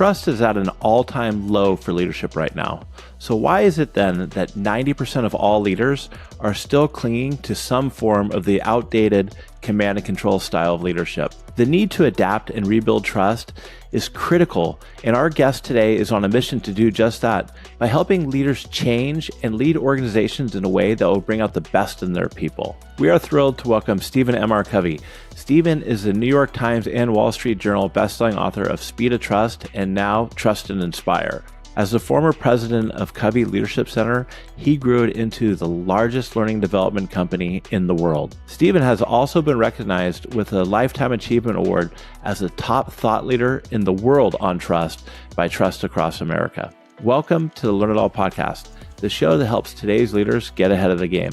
Trust is at an all-time low for leadership right now. So why is it then that 90% of all leaders are still clinging to some form of the outdated command and control style of leadership? The need to adapt and rebuild trust is critical, and our guest today is on a mission to do just that by helping leaders change and lead organizations in a way that will bring out the best in their people. We are thrilled to welcome Stephen M.R. Covey. Stephen is the New York Times and Wall Street Journal bestselling author of Speed of Trust and now Trust and Inspire. As the former president of Covey Leadership Center, he grew it into the largest learning development company in the world. Stephen has also been recognized with a Lifetime Achievement Award as a top thought leader in the world on trust by Trust Across America. Welcome to the Learn It All podcast, the show that helps today's leaders get ahead of the game.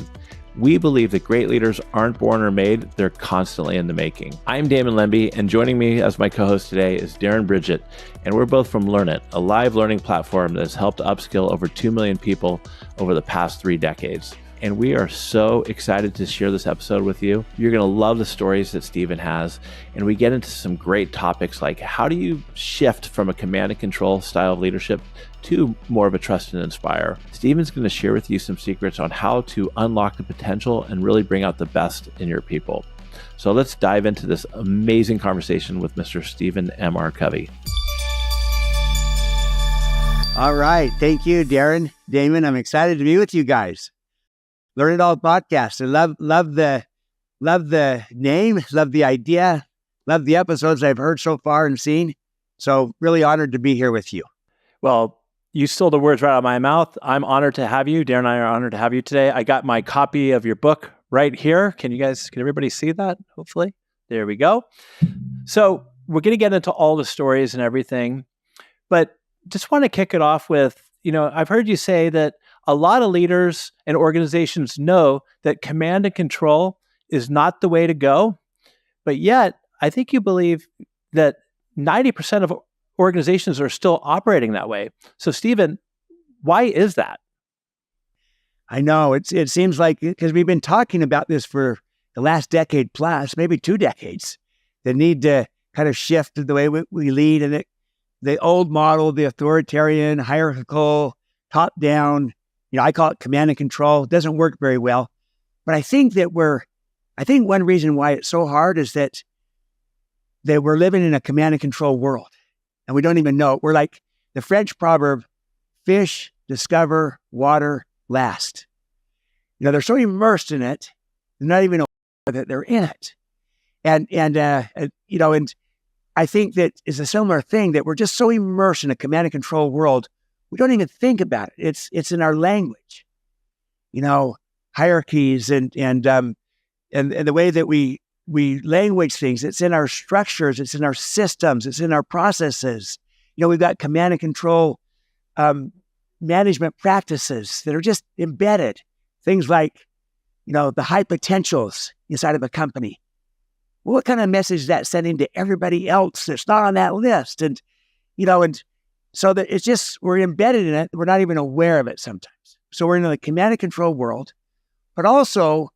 We believe that great leaders aren't born or made, they're constantly in the making. I'm Damon Lembi, and joining me as my co-host today is Darren Bridgett, and we're both from Learnit, a live learning platform that has helped upskill over 2 million people over the past 3 decades. And we are so excited to share this episode with you. You're going to love the stories that Stephen has, and we get into some great topics like how do you shift from a command and control style of leadership to more of a trust and inspire. Stephen's going to share with you some secrets on how to unlock the potential and really bring out the best in your people. So let's dive into this amazing conversation with Mr. Stephen M.R. Covey. All right. Thank you, Darren, Damon. I'm excited to be with you guys. Learn It All podcast. I love the name, love the idea, love the episodes I've heard so far and seen. So really honored to be here with you. Well, you stole the words right out of my mouth. I'm honored to have you. Darren and I are honored to have you today. I got my copy of your book right here. Can everybody see that? Hopefully. There we go. So we're going to get into all the stories and everything, but just want to kick it off with, I've heard you say that a lot of leaders and organizations know that command and control is not the way to go, but yet I think you believe that 90% of organizations are still operating that way. So Stephen, why is that? I know it seems like, because we've been talking about this for the last decade plus, maybe 2 decades, the need to kind of shift the way we lead, and the old model, the authoritarian, hierarchical, top-down, I call it command and control. It doesn't work very well. But I think one reason why it's so hard is that we're living in a command and control world, and we don't even know it. We're like the French proverb, fish discover water last. They're so immersed in it, they're not even aware that they're in it. And I think that it's a similar thing, that we're just so immersed in a command and control world, we don't even think about it. It's in our language, hierarchies and the way that we language things. It's in our structures. It's in our systems. It's in our processes. We've got command and control management practices that are just embedded. Things like, the high potentials inside of a company. Well, what kind of message is that sending to everybody else that's not on that list? And so that it's just, we're embedded in it. We're not even aware of it sometimes. So we're in a command and control world, but also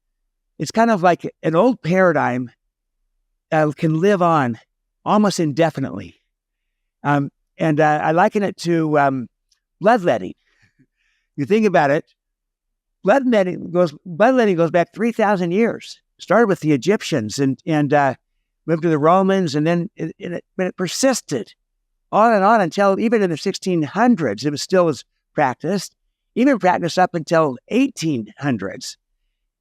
it's kind of like an old paradigm can live on almost indefinitely. I liken it to bloodletting. You think about it, bloodletting goes back 3,000 years. Started with the Egyptians and moved to the Romans, and then it persisted on and on until even in the 1600s, it was still as practiced, even practiced up until 1800s.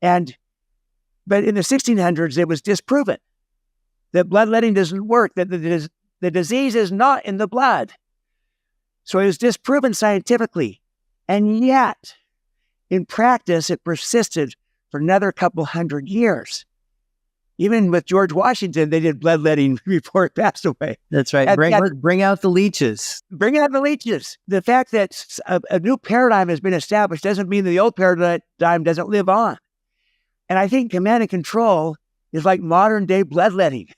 But in the 1600s, it was disproven that bloodletting doesn't work, that the disease is not in the blood. So it was disproven scientifically. And yet, in practice, it persisted for another couple hundred years. Even with George Washington, they did bloodletting before he passed away. That's right. Bring out the leeches. Bring out the leeches. The fact that a new paradigm has been established doesn't mean that the old paradigm doesn't live on. And I think command and control is like modern day bloodletting.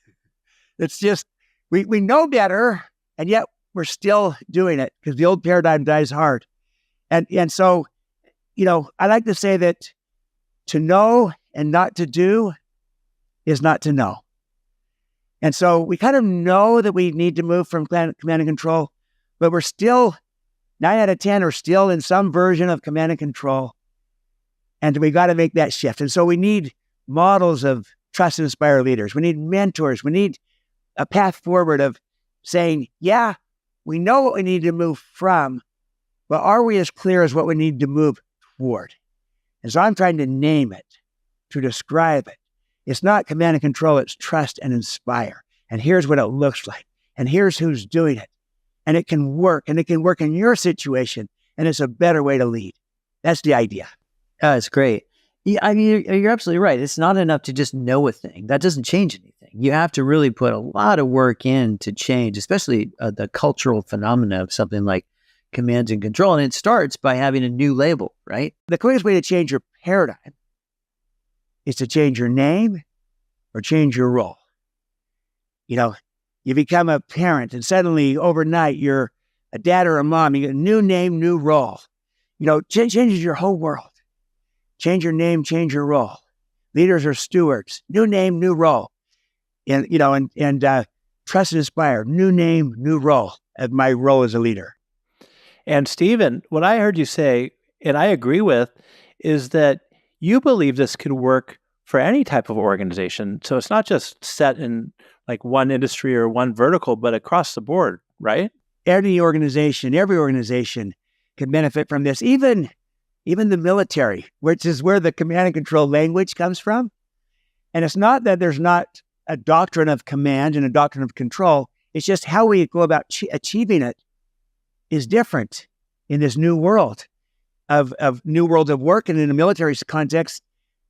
It's just, we know better, and yet we're still doing it because the old paradigm dies hard. And so, I like to say that to know and not to do is not to know. And so we kind of know that we need to move from command and control, but we're still 9 out of 10 are still in some version of command and control. And we got to make that shift. And so we need models of trust and inspire leaders. We need mentors. We need a path forward of saying, yeah, we know what we need to move from, but are we as clear as what we need to move toward? And so I'm trying to name it, to describe it. It's not command and control, it's trust and inspire. And here's what it looks like. And here's who's doing it. And it can work. And it can work in your situation. And it's a better way to lead. That's the idea. That's great. Yeah, I mean, you're absolutely right. It's not enough to just know a thing. That doesn't change anything. You have to really put a lot of work in to change, especially the cultural phenomena of something like command and control. And it starts by having a new label, right? The quickest way to change your paradigm is to change your name or change your role. You know, you become a parent and suddenly overnight you're a dad or a mom. You get a new name, new role. You know, changes your whole world. Change your name, change your role. Leaders are stewards. New name, new role. And, you know, and trust and inspire. New name, new role. As my role as a leader. And Stephen, what I heard you say, and I agree with, is that you believe this could work for any type of organization. So it's not just set in like one industry or one vertical, but across the board, right? Every organization can benefit from this. Even the military, which is where the command and control language comes from. And it's not that there's not a doctrine of command and a doctrine of control. It's just how we go about achieving it is different in this new world of new world of work. And in the military context,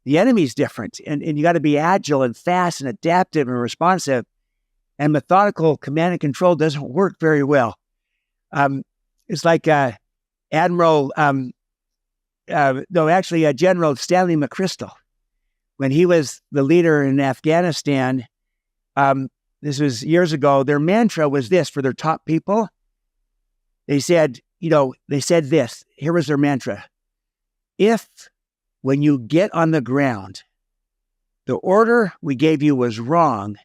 the enemy's different. And you got to be agile and fast and adaptive and responsive. And methodical command and control doesn't work very well. It's like General Stanley McChrystal, when he was the leader in Afghanistan, this was years ago, their mantra was this for their top people. They said this, here was their mantra. If when you get on the ground, the order we gave you was wrong,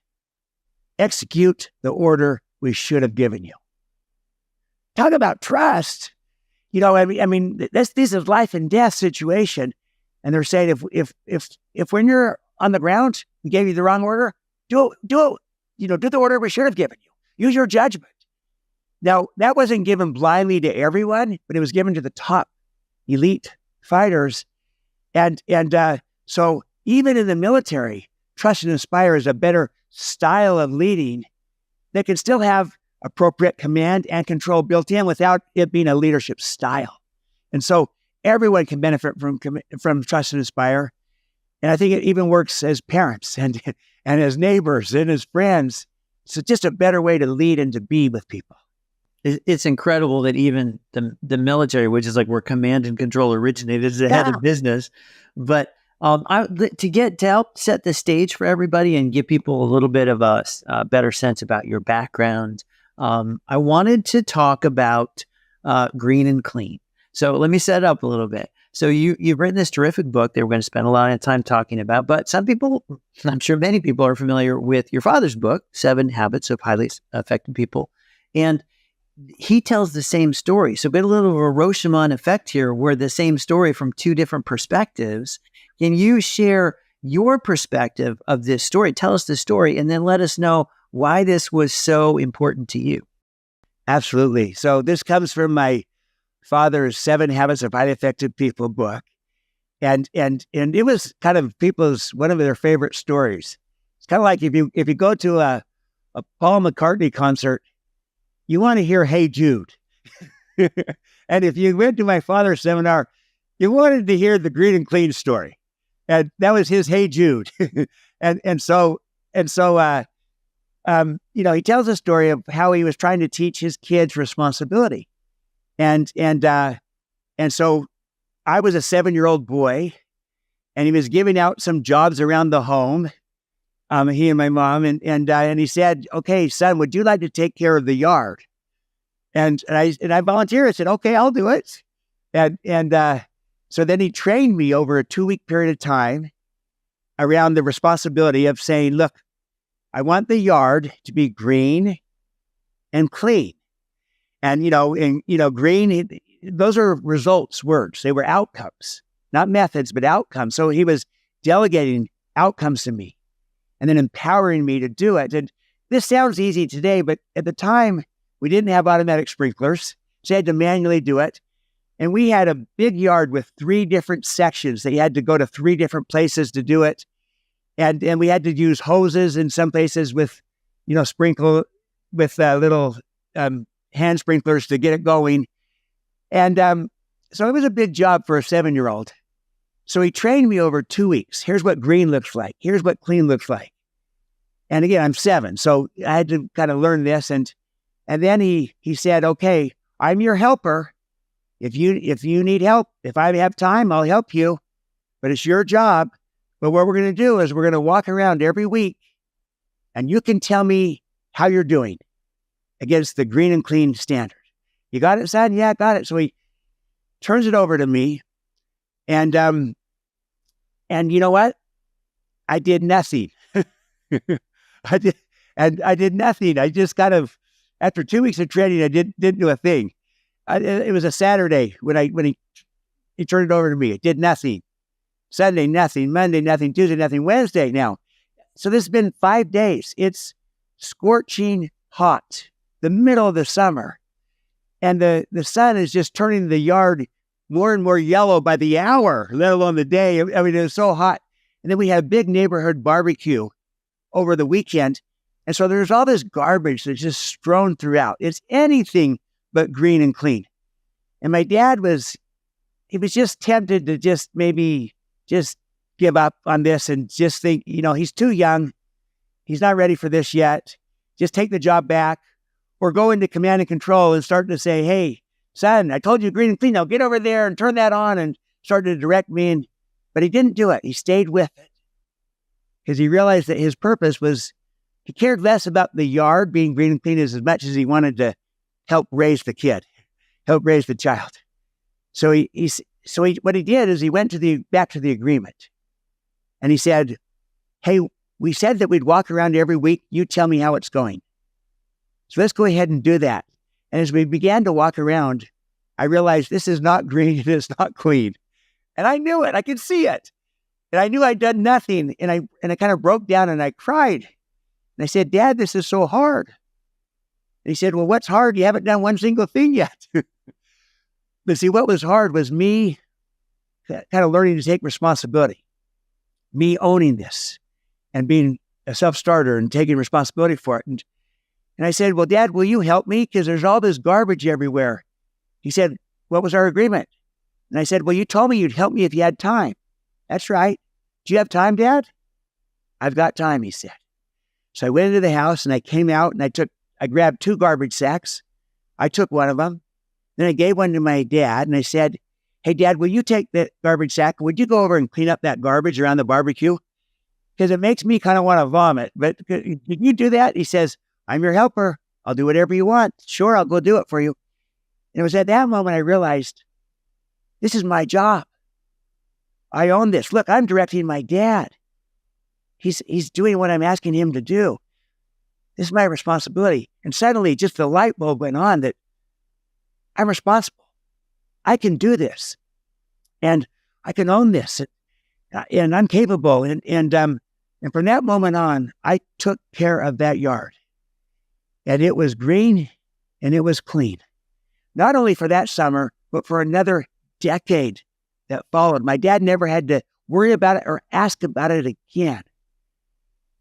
execute the order we should have given you. Talk about trust. You know, I mean, this is life and death situation. And they're saying, if when you're on the ground, we gave you the wrong order, do the order we should have given you. Use your judgment. Now, that wasn't given blindly to everyone, but it was given to the top elite fighters. And so even in the military, trust and inspire is a better style of leading that can still have appropriate command and control built in without it being a leadership style. And so everyone can benefit from trust and inspire. And I think it even works as parents and as neighbors and as friends. It's just a better way to lead and to be with people. It's incredible that even the military, which is like where command and control originated, is the head of business. But to help set the stage for everybody and give people a little bit of a better sense about your background, I wanted to talk about green and clean. So let me set it up a little bit. So you've written this terrific book that we're going to spend a lot of time talking about, but some people, I'm sure many people are familiar with your father's book, 7 Habits of Highly Effective People. And he tells the same story. So get a little of a Rashomon effect here, where the same story from 2 different perspectives. Can you share your perspective of this story? Tell us the story and then let us know why this was so important to you. Absolutely. So this comes from my father's 7 Habits of Highly Effective People book. And it was kind of one of their favorite stories. It's kind of like if you go to a Paul McCartney concert, you want to hear Hey Jude. And if you went to my father's seminar, you wanted to hear the green and clean story. And that was his Hey Jude. and so he tells a story of how he was trying to teach his kids responsibility. And so I was a 7-year-old boy, and he was giving out some jobs around the home. He and my mom, and he said, "Okay, son, would you like to take care of the yard?" And I volunteered. I said, "Okay, I'll do it." So then he trained me over a 2-week period of time around the responsibility of saying, "Look, I want the yard to be green and clean." And, green, those are results words. They were outcomes, not methods, but outcomes. So he was delegating outcomes to me and then empowering me to do it. And this sounds easy today, but at the time, we didn't have automatic sprinklers, so I had to manually do it. And we had a big yard with 3 different sections. They had to go to 3 different places to do it. And we had to use hoses in some places with, sprinkle with little hand sprinklers to get it going. And so it was a big job for a 7-year-old. So he trained me over 2 weeks. Here's what green looks like. Here's what clean looks like. And again, I'm 7, so I had to kind of learn this. And then he said, okay, I'm your helper. If you need help, if I have time, I'll help you. But it's your job. But what we're going to do is we're going to walk around every week and you can tell me how you're doing against the green and clean standard. You got it, son? Yeah, I got it. So he turns it over to me. And you know what? I did nothing. I did nothing. I just after 2 weeks of training, I didn't do a thing. It was a Saturday when he turned it over to me. It did nothing. Sunday, nothing. Monday, nothing. Tuesday, nothing. Wednesday, now. So this has been 5 days. It's scorching hot, the middle of the summer. And the sun is just turning the yard more and more yellow by the hour, let alone the day. I mean, it was so hot. And then we had a big neighborhood barbecue over the weekend. And so there's all this garbage that's just strewn throughout. It's anything but green and clean. And my dad was just tempted to just maybe just give up on this and just think, he's too young. He's not ready for this yet. Just take the job back or go into command and control and start to say, hey, son, I told you green and clean. Now get over there and turn that on, and started to direct me. But he didn't do it. He stayed with it because he realized that his purpose was, he cared less about the yard being green and clean as much as he wanted to help raise the kid, help raise the child. So what he did is he went back to the agreement, and he said, hey, we said that we'd walk around every week. You tell me how it's going. So let's go ahead and do that. And as we began to walk around, I realized this is not green and it's not clean. And I knew it. I could see it. And I knew I'd done nothing. And I kind of broke down and I cried. And I said, Dad, this is so hard. And he said, well, what's hard? You haven't done one single thing yet. But see, what was hard was me kind of learning to take responsibility, me owning this and being a self-starter and taking responsibility for it. And I said, well, Dad, will you help me? Because there's all this garbage everywhere. He said, what was our agreement? And I said, well, you told me you'd help me if you had time. That's right. Do you have time, Dad? I've got time, he said. So I went into the house and I came out and I grabbed 2 garbage sacks. I took one of them. Then I gave one to my dad and I said, hey, Dad, will you take that garbage sack? Would you go over and clean up that garbage around the barbecue? Because it makes me kind of want to vomit. But can you do that? He says, I'm your helper. I'll do whatever you want. Sure, I'll go do it for you. And it was at that moment I realized, this is my job. I own this. Look, I'm directing my dad. He's doing what I'm asking him to do. This is my responsibility. And suddenly just the light bulb went on that I'm responsible. I can do this. And I can own this. And I'm capable. And from that moment on, I took care of that yard. And it was green and it was clean. Not only for that summer, but for another decade that followed. My dad never had to worry about it or ask about it again.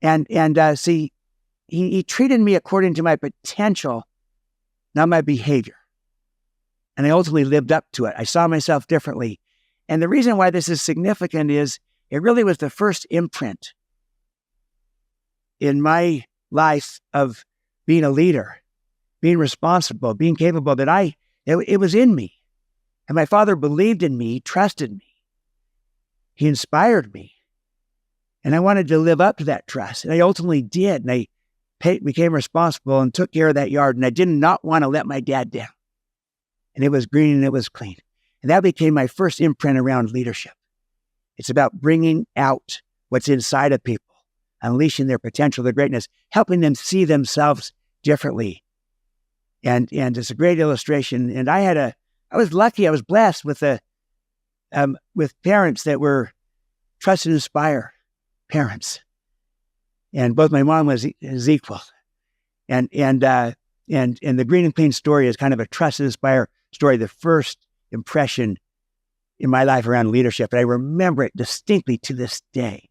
And see, he treated me according to my potential, not my behavior. And I ultimately lived up to it. I saw myself differently. And the reason why this is significant is it really was the first imprint in my life of being a leader, being responsible, being capable, that it was in me. And my father believed in me, trusted me. He inspired me. And I wanted to live up to that trust. And I ultimately did. And I became responsible and took care of that yard. And I did not want to let my dad down. And it was green and it was clean. And that became my first imprint around leadership. It's about bringing out what's inside of people, unleashing their potential, their greatness, helping them see themselves differently. And it's a great illustration. And I was lucky, I was blessed with parents that were trust and inspire parents. And both my mom was equal. And the Green and Clean story is kind of a trust and inspire story, the first impression in my life around leadership. And I remember it distinctly to this day.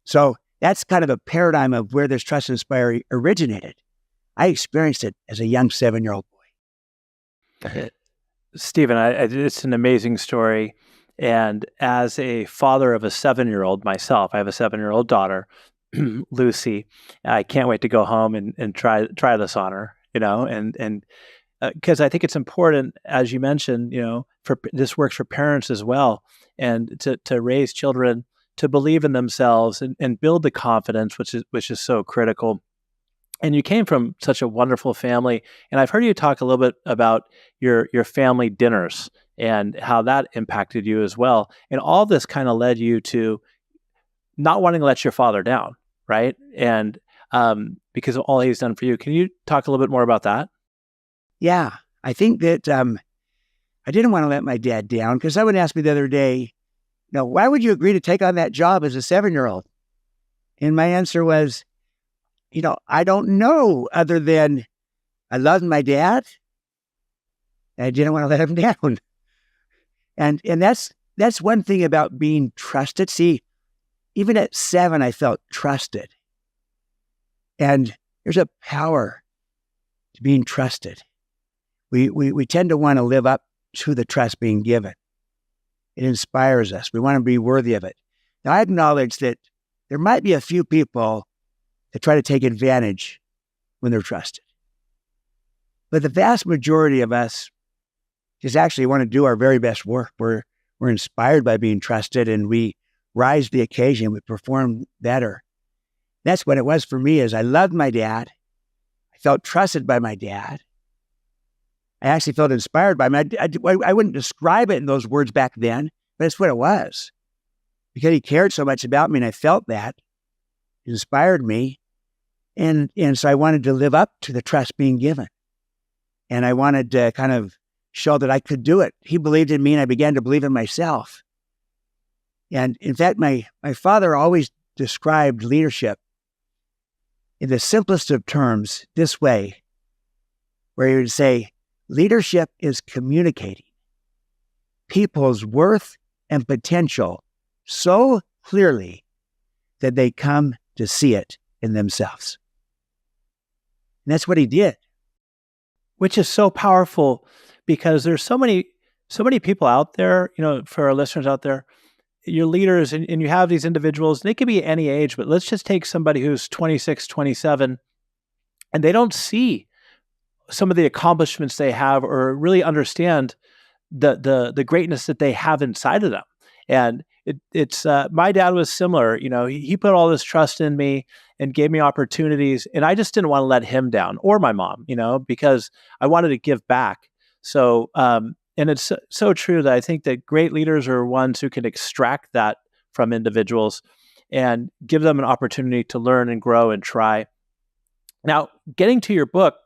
So that's kind of a paradigm of where this trust and inspire originated. I experienced it as a young 7-year-old boy. Stephen, it's an amazing story. And as a father of a 7-year-old myself, I have a 7-year-old daughter, Lucy. I can't wait to go home and try this on her, and because I think it's important, as you mentioned, for this works for parents as well, and to raise children to believe in themselves and build the confidence, which is so critical. And you came from such a wonderful family, and I've heard you talk a little bit about your family dinners and how that impacted you as well. And all this kind of led you to not wanting to let your father down, right? And because of all he's done for you. Can you talk a little bit more about that? Yeah, I think that I didn't want to let my dad down, because someone asked me the other day, why would you agree to take on that job as a 7-year-old? And my answer was, I don't know, other than I loved my dad and I didn't want to let him down. And that's one thing about being trusted. See, even at 7, I felt trusted. And there's a power to being trusted. We tend to want to live up to the trust being given. It inspires us. We want to be worthy of it. Now, I acknowledge that there might be a few people that try to take advantage when they're trusted. But the vast majority of us just actually want to do our very best work. We're inspired by being trusted, and we rise to the occasion. We perform better. That's what it was for me. Is I loved my dad. I felt trusted by my dad. I actually felt inspired by him. I wouldn't describe it in those words back then, but it's what it was. Because he cared so much about me, and I felt that. It inspired me. And so I wanted to live up to the trust being given. And I wanted to kind of show that I could do it. He believed in me, and I began to believe in myself. And in fact, my father always described leadership in the simplest of terms this way, where he would say, leadership is communicating people's worth and potential so clearly that they come to see it in themselves. And that's what he did. Which is so powerful, because there's so many people out there, for our listeners out there, your leaders, and you have these individuals, they could be any age, but let's just take somebody who's 26, 27, and they don't see some of the accomplishments they have, or really understand the greatness that they have inside of them. And it's my dad was similar. He put all this trust in me and gave me opportunities, and I just didn't want to let him down, or my mom, because I wanted to give back. So, and it's so true that I think that great leaders are ones who can extract that from individuals and give them an opportunity to learn and grow and try. Now, getting to your book,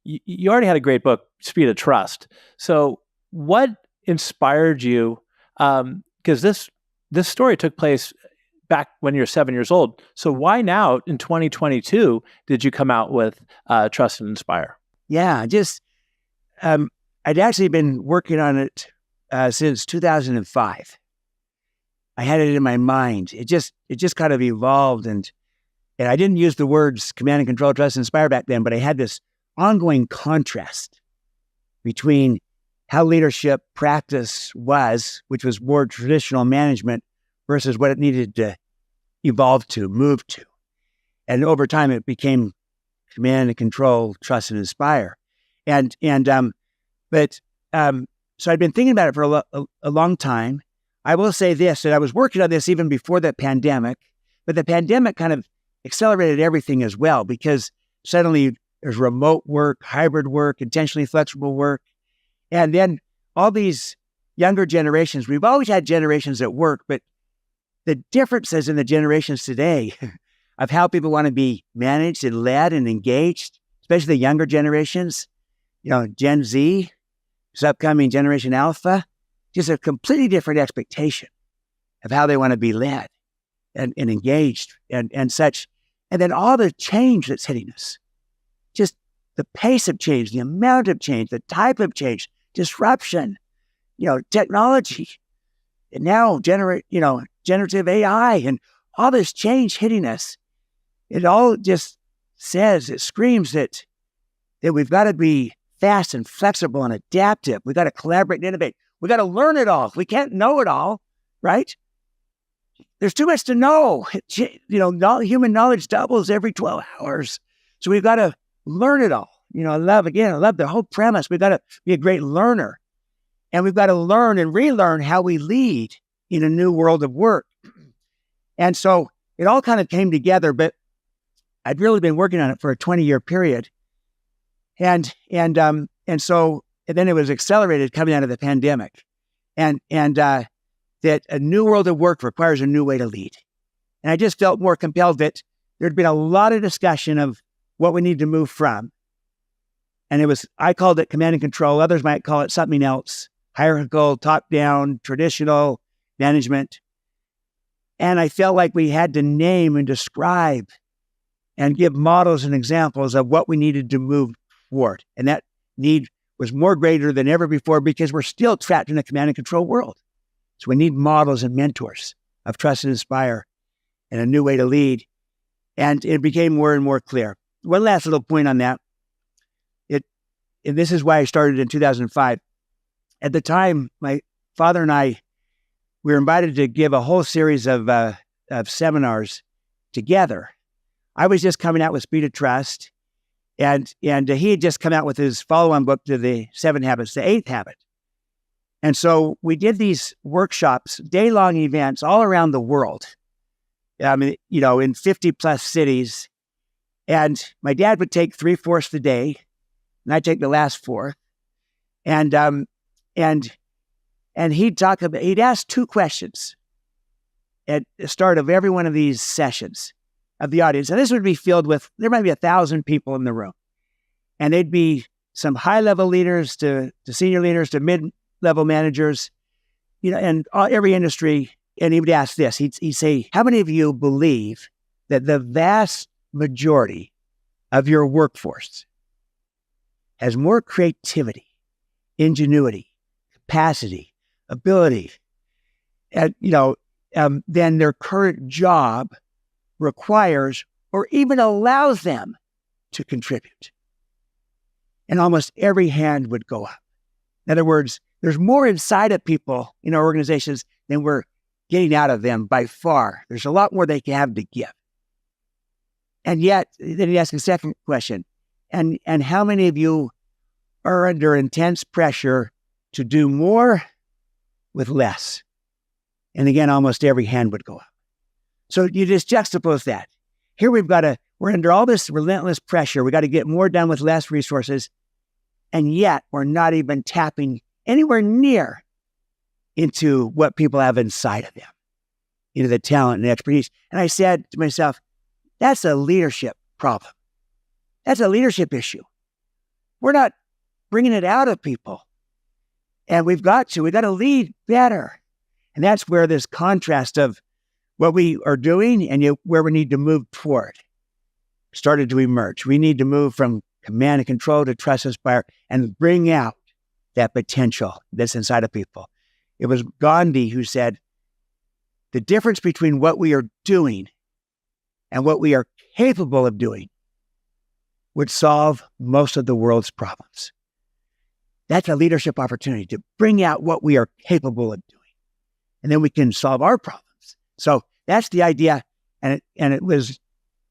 you already had a great book, Speed of Trust. So what inspired you? Because this story took place back when you're 7 years old. So why now in 2022 did you come out with Trust and Inspire? Yeah, just I'd actually been working on it since 2005. I had it in my mind. It just kind of evolved, and I didn't use the words command and control, trust, and inspire back then, but I had this ongoing contrast between how leadership practice was, which was more traditional management, versus what it needed to evolve to, move to. And over time, it became command and control, trust and inspire. So I'd been thinking about it for a long time. I will say this, that I was working on this even before the pandemic, but the pandemic kind of accelerated everything as well, because suddenly there's remote work, hybrid work, intentionally flexible work. And then all these younger generations, we've always had generations at work, but the differences in the generations today of how people want to be managed and led and engaged, especially the younger generations, Gen Z, this upcoming Generation Alpha, just a completely different expectation of how they want to be led and engaged and such. And then all the change that's hitting us, just the pace of change, the amount of change, the type of change, disruption, technology, and now generative AI and all this change hitting us. It all just screams that we've got to be fast and flexible and adaptive. We've got to collaborate and innovate. We've got to learn it all. We can't know it all, right? There's too much to know. Human knowledge doubles every 12 hours. So we've got to learn it all. I love the whole premise. We've got to be a great learner. And we've got to learn and relearn how we lead in a new world of work. And so it all kind of came together, but I'd really been working on it for a 20-year period. And then it was accelerated coming out of the pandemic. And that a new world of work requires a new way to lead. And I just felt more compelled that there'd been a lot of discussion of what we need to move from. And I called it command and control. Others might call it something else, hierarchical, top-down, traditional management. And I felt like we had to name and describe and give models and examples of what we needed to move forward. And that need was more greater than ever before because we're still trapped in a command and control world. So we need models and mentors of trust and inspire and a new way to lead. And it became more and more clear. One last little point on that. And this is why I started in 2005. At the time, my father and I, we were invited to give a whole series of seminars together. I was just coming out with Speed of Trust, and he had just come out with his follow-on book to the 7 Habits, the 8th Habit. And so we did these workshops, day-long events all around the world, in 50 plus cities. And my dad would take 3/4 the day, and I'd take the last 4. And he'd ask 2 questions at the start of every one of these sessions of the audience. And this would be filled with, there might be 1,000 people in the room. And they'd be some high-level leaders to senior leaders to mid-level managers, and every industry. And he would ask this, he'd say, how many of you believe that the vast majority of your workforce has more creativity, ingenuity, capacity, ability, than their current job requires or even allows them to contribute? And almost every hand would go up. In other words, there's more inside of people in our organizations than we're getting out of them by far. There's a lot more they can have to give. And yet, then he asked a second question, and how many of you are under intense pressure to do more with less? And again, almost every hand would go up. So you just juxtapose that. Here we're under all this relentless pressure. We got to get more done with less resources. And yet we're not even tapping anywhere near into what people have inside of them, the talent and the expertise. And I said to myself, that's a leadership problem. That's a leadership issue. We're not bringing it out of people. And we've got to lead better. And that's where this contrast of what we are doing and where we need to move toward started to emerge. We need to move from command and control to trust, inspire, and bring out that potential that's inside of people. It was Gandhi who said, the difference between what we are doing and what we are capable of doing would solve most of the world's problems. That's a leadership opportunity to bring out what we are capable of doing. And then we can solve our problems. So that's the idea. And it was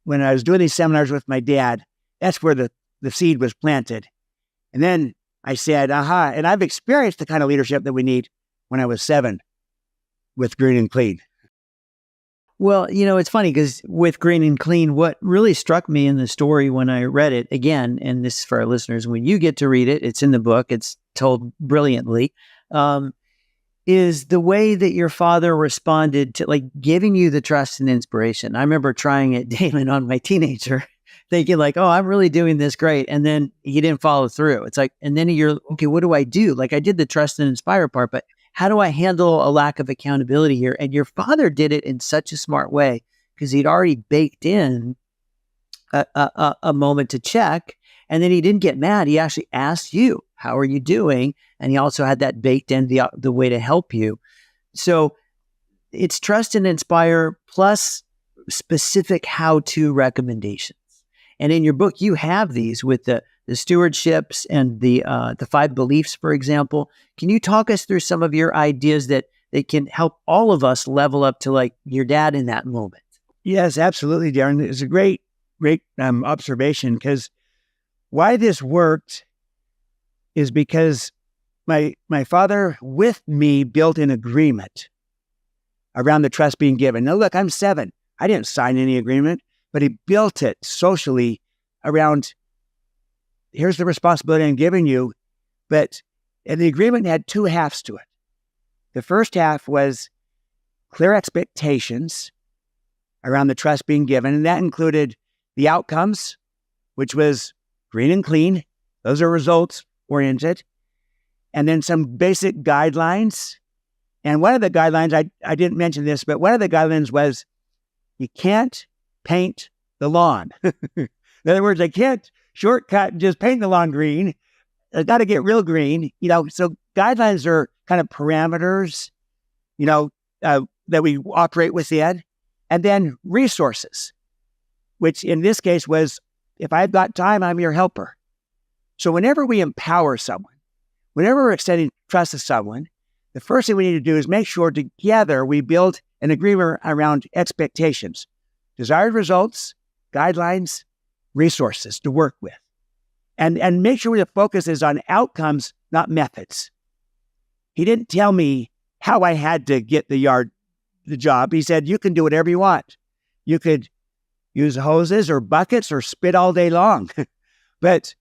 when I was doing these seminars with my dad, that's where the seed was planted. And then I said, and I've experienced the kind of leadership that we need when I was 7 with Green and Clean. Well, it's funny because with Green and Clean, what really struck me in the story when I read it, again, and this is for our listeners, when you get to read it, it's in the book, it's told brilliantly, is the way that your father responded to giving you the trust and inspiration. I remember trying it, Damon, on my teenager thinking like, oh, I'm really doing this great. And then he didn't follow through. It's like, and then you're, okay, what do I do? Like I did the trust and inspire part, but how do I handle a lack of accountability here? And your father did it in such a smart way because he'd already baked in a moment to check. And then he didn't get mad. He actually asked you, how are you doing? And he also had that baked in the way to help you. So it's trust and inspire plus specific how-to recommendations. And in your book, you have these with the stewardships and the 5 beliefs, for example. Can you talk us through some of your ideas that can help all of us level up to like your dad in that moment? Yes, absolutely, Darren. It's a great observation, because why this worked is because my father with me built an agreement around the trust being given. Now, look, I'm 7. I didn't sign any agreement, but he built it socially around, here's the responsibility I'm giving you. And the agreement had 2 halves to it. The first half was clear expectations around the trust being given, and that included the outcomes, which was green and clean. Those are results oriented. And then some basic guidelines. And one of the guidelines, I didn't mention this, but one of the guidelines was you can't paint the lawn. In other words, I can't shortcut and just paint the lawn green. I got to get real green. So guidelines are kind of parameters, that we operate within. And then resources, which in this case was, if I've got time, I'm your helper. So whenever we empower someone, whenever we're extending trust to someone, the first thing we need to do is make sure together we build an agreement around expectations, desired results, guidelines, resources to work with. And make sure the focus is on outcomes, not methods. He didn't tell me how I had to get the job. He said, you can do whatever you want. You could use hoses or buckets or spit all day long. But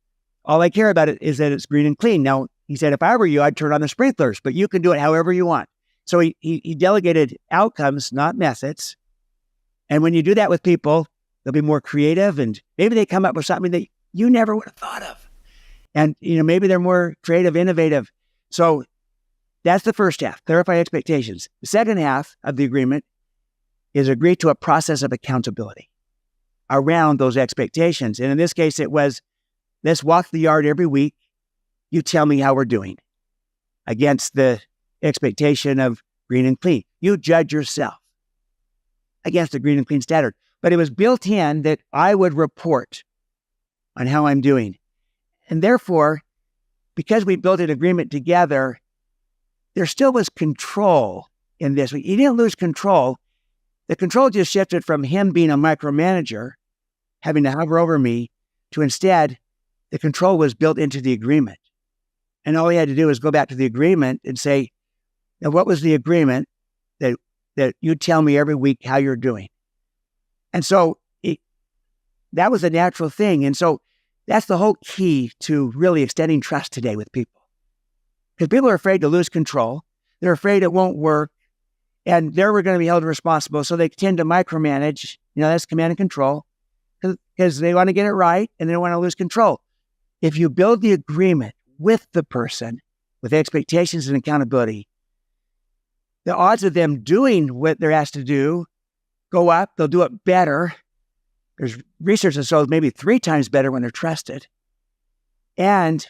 all I care about it is that it's green and clean. Now, he said, if I were you, I'd turn on the sprinklers, but you can do it however you want. So he delegated outcomes, not methods. And when you do that with people, they'll be more creative, and maybe they come up with something that you never would have thought of. And, maybe they're more creative, innovative. So that's the first half, clarify expectations. The second half of the agreement is agree to a process of accountability around those expectations. And in this case, it was, let's walk the yard every week. You tell me how we're doing against the expectation of green and clean. You judge yourself against the green and clean standard. But it was built in that I would report on how I'm doing. And therefore, because we built an agreement together, there still was control in this. He didn't lose control. The control just shifted from him being a micromanager, having to hover over me, to instead, the control was built into the agreement. And all he had to do was go back to the agreement and say, now, what was the agreement that you tell me every week how you're doing? And so that was a natural thing. And so that's the whole key to really extending trust today with people. Because people are afraid to lose control. They're afraid it won't work. And they're going to be held responsible. So they tend to micromanage. That's command and control. Because they want to get it right and they don't want to lose control. If you build the agreement with the person, with expectations and accountability, the odds of them doing what they're asked to do go up. They'll do it better. There's research that shows maybe 3 times better when they're trusted. And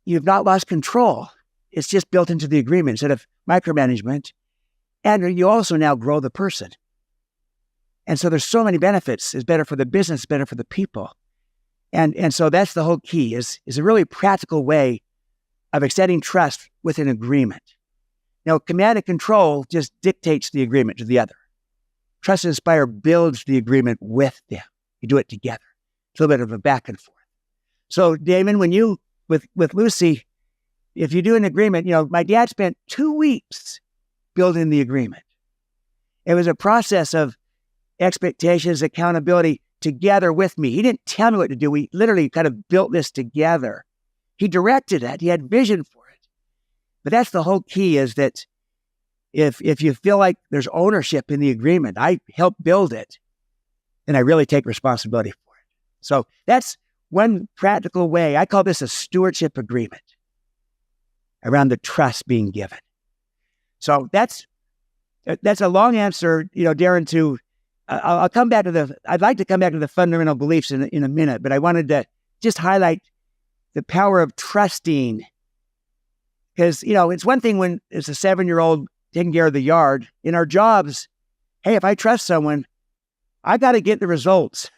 you've not lost control. It's just built into the agreement instead of micromanagement. And you also now grow the person. And so there's so many benefits. It's better for the business, better for the people. And so that's the whole key, is a really practical way of extending trust with an agreement. Now, command and control just dictates the agreement to the other. Trust and inspire builds the agreement with them. You do it together. It's a little bit of a back and forth. So, Damon, when you, with Lucy, if you do an agreement, my dad spent 2 weeks building the agreement. It was a process of expectations, accountability together with me. He didn't tell me what to do. We literally kind of built this together. He directed it. He had vision for it. But that's the whole key, is that if you feel like there's ownership in the agreement, I helped build it, then I really take responsibility for it. So that's one practical way. I call this a stewardship agreement around the trust being given. So that's a long answer, Darren, to, I'll come back to I'd like to come back to the fundamental beliefs in a minute, but I wanted to just highlight the power of trusting. Because, it's one thing when it's a 7-year-old taking care of the yard. In our jobs, hey, if I trust someone, I got to get the results.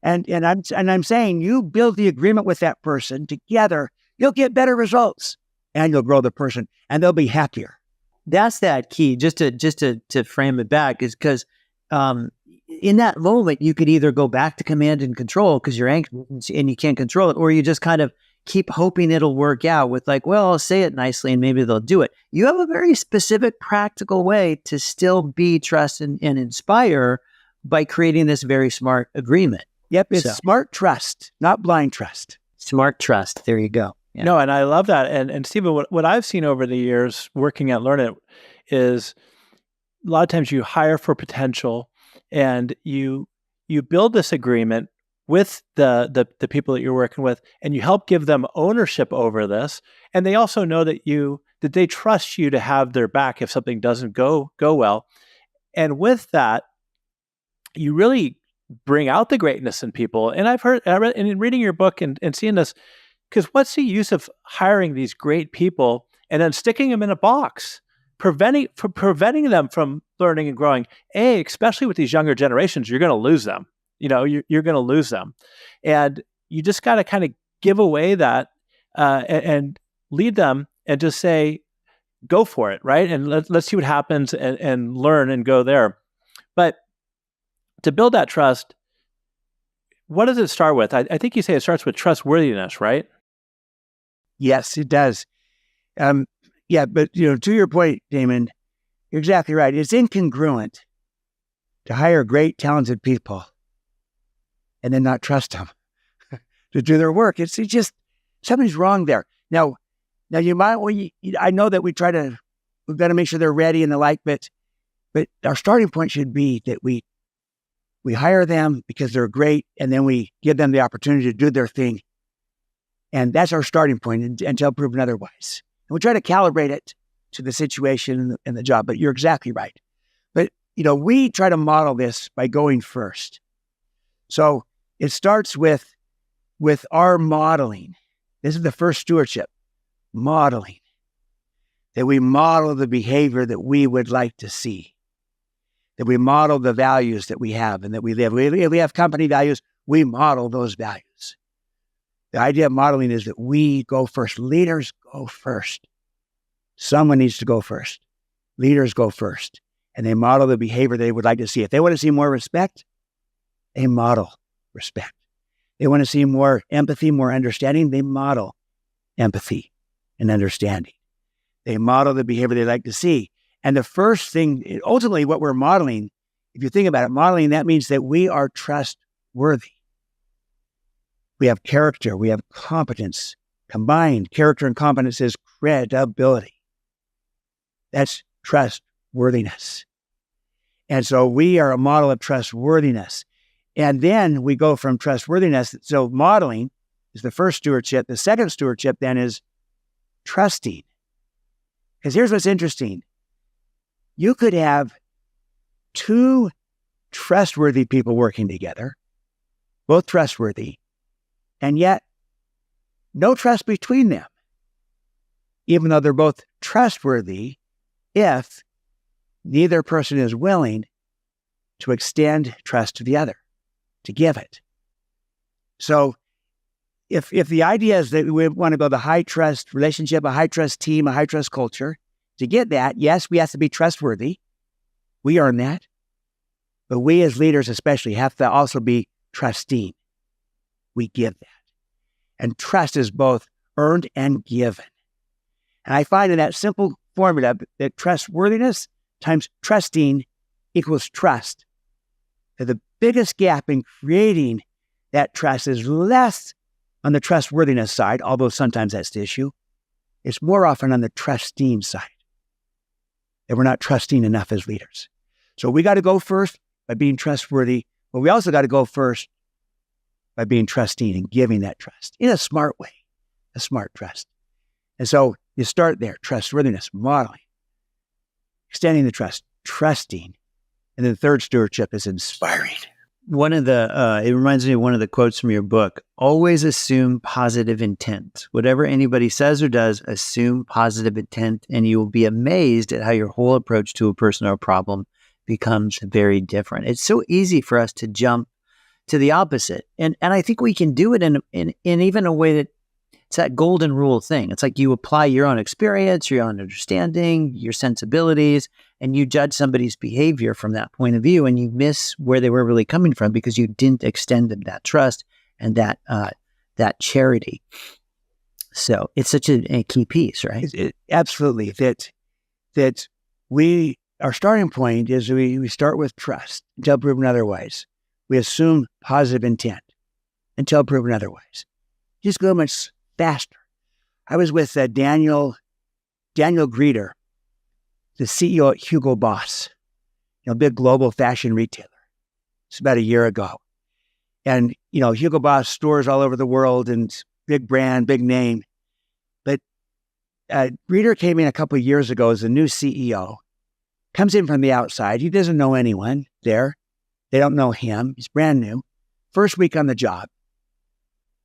and I'm saying you build the agreement with that person together, you'll get better results and you'll grow the person and they'll be happier. That's that key. Just to frame it back is because in that moment, you could either go back to command and control because you're anxious and you can't control it, or you just kind of keep hoping it'll work out with like, well, I'll say it nicely and maybe they'll do it. You have a very specific, practical way to still be trust and inspire by creating this very smart agreement. Yep, it's smart trust, not blind trust. Smart trust. There you go. Yeah. No, and I love that. And Stephen, what I've seen over the years working at Learnit is a lot of times you hire for potential and you build this agreement with the people that you're working with, and you help give them ownership over this. And they also know that they trust you to have their back if something doesn't go well. And with that, you really bring out the greatness in people. And I read in reading your book and seeing this, because what's the use of hiring these great people and then sticking them in a box, preventing them from learning and growing? Especially with these younger generations, you're going to lose them. You're going to lose them. And you just got to kind of give away that and lead them and just say, go for it, right? And let's see what happens and learn and go there. But to build that trust, what does it start with? I think you say it starts with trustworthiness, right? Yes, it does. But to your point, Damon, you're exactly right. It's incongruent to hire great, talented people and then not trust them to do their work. It's just something's wrong there. Now you might. I know that we've got to make sure they're ready and the like, but our starting point should be that we hire them because they're great, and then we give them the opportunity to do their thing. And that's our starting point until proven otherwise. And we try to calibrate it to the situation and the job, but you're exactly right. But, we try to model this by going first. So it starts with our modeling. This is the first stewardship, modeling. That we model the behavior that we would like to see. That we model the values that we have and that we live. We have company values, we model those values. The idea of modeling is that we go first. Leaders go first. Someone needs to go first. Leaders go first. And they model the behavior they would like to see. If they want to see more respect, they model respect. They want to see more empathy, more understanding, they model empathy and understanding. They model the behavior they like to see. And the first thing, ultimately what we're modeling, if you think about it, modeling, that means that we are trustworthy. We have character, we have competence. Combined, character and competence is credibility. That's trustworthiness. And so we are a model of trustworthiness. And then we go from trustworthiness. So modeling is the first stewardship. The second stewardship then is trusting. Because here's what's interesting. You could have two trustworthy people working together, both trustworthy, and yet no trust between them, even though they're both trustworthy, if neither person is willing to extend trust to the other, to give it. So if the idea is that we want to build a high trust relationship, a high trust team, a high trust culture, to get that, yes, we have to be trustworthy. We earn that. But we as leaders especially have to also be trusting. We give that. And trust is both earned and given. And I find in that simple formula that trustworthiness times trusting equals trust. That the biggest gap in creating that trust is less on the trustworthiness side, although sometimes that's the issue. It's more often on the trusting side. That we're not trusting enough as leaders. So we got to go first by being trustworthy, but we also got to go first by being trusting and giving that trust in a smart way, a smart trust. And so you start there, trustworthiness, modeling, extending the trust, trusting. And then the third stewardship is inspiring. It reminds me of one of the quotes from your book: always assume positive intent. Whatever anybody says or does, assume positive intent, and you will be amazed at how your whole approach to a person or a problem becomes very different. It's so easy for us to jump to the opposite. And I think we can do it in even a way that it's that golden rule thing. It's like you apply your own experience, your own understanding, your sensibilities, and you judge somebody's behavior from that point of view, and you miss where they were really coming from because you didn't extend them that trust and that charity. So it's such a key piece, right? Absolutely. That our starting point is we start with trust until proven otherwise. We assume positive intent until proven otherwise. Just go much faster. I was with Daniel Greeter, the CEO at Hugo Boss, big global fashion retailer. It's about a year ago. And, Hugo Boss stores all over the world and big brand, big name. But Greeter came in a couple of years ago as a new CEO, comes in from the outside. He doesn't know anyone there. They don't know him. He's brand new. First week on the job.